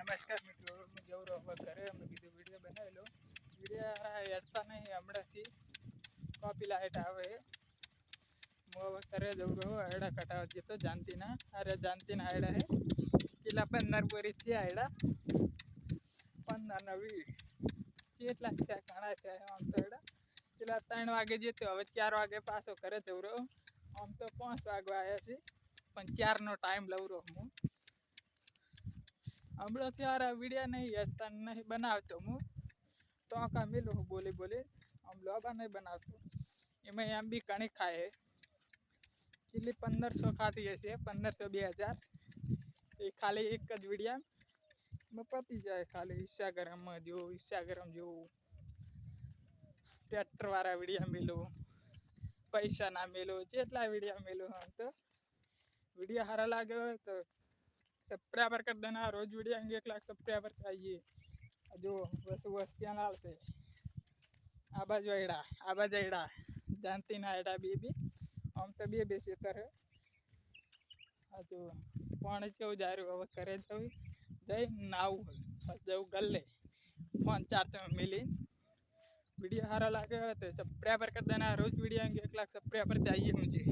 नमस्कार मित्रों, मैं जरूर घरे मैं कीधु वीडियो बनावी लो। वीडियो एडता नहीं हमने कॉपी लाइट आवे मु करे जरूर एड़ा कटाव जीतो जानती ना अरे जानती ना एड़ा है किला 15 पूरी थी एड़ा 15 नवी चेटला क्या काणा थे हम तो एड़ा किला 3 वागे जीतो હવે 4 वागे पासो करे जरूर हम तो 5 वागवा आया छी पण 4 नो टाइम लवरो हूँ हमला त्यारा वीडियो नहीं एडता नहीं बनावतो हूँ तो का मिलो बोले बोले हम लोबा नहीं बनावतो एमें एम भी कणी खाए किली 1500 खाती है 1500 2000 ये खाली एक ज वीडियो में पती जाए खाली इंस्टाग्राम जो ट्रैक्टर वाला वीडियो मिलो पैसा ना मिलो जेटला वीडियो मिलो हम तो वीडियो हारा लागे तो सब्सक्राइबर कर देना। रोज वीडियो 1 लाख सब्सक्राइबर चाहिए जो बस कैनाल से आबाज एड़ा जानती ना एड़ा बेबी हम तो बेबी से तरह जो पानी चो जा रहा है करे तो जय नाव जो गले फोन चार्ज में मिली वीडियो हारा लगे तो सब्सक्राइबर कर देना। रोज वीडियो 1 लाख सब्सक्राइबर चाहिए मुझे।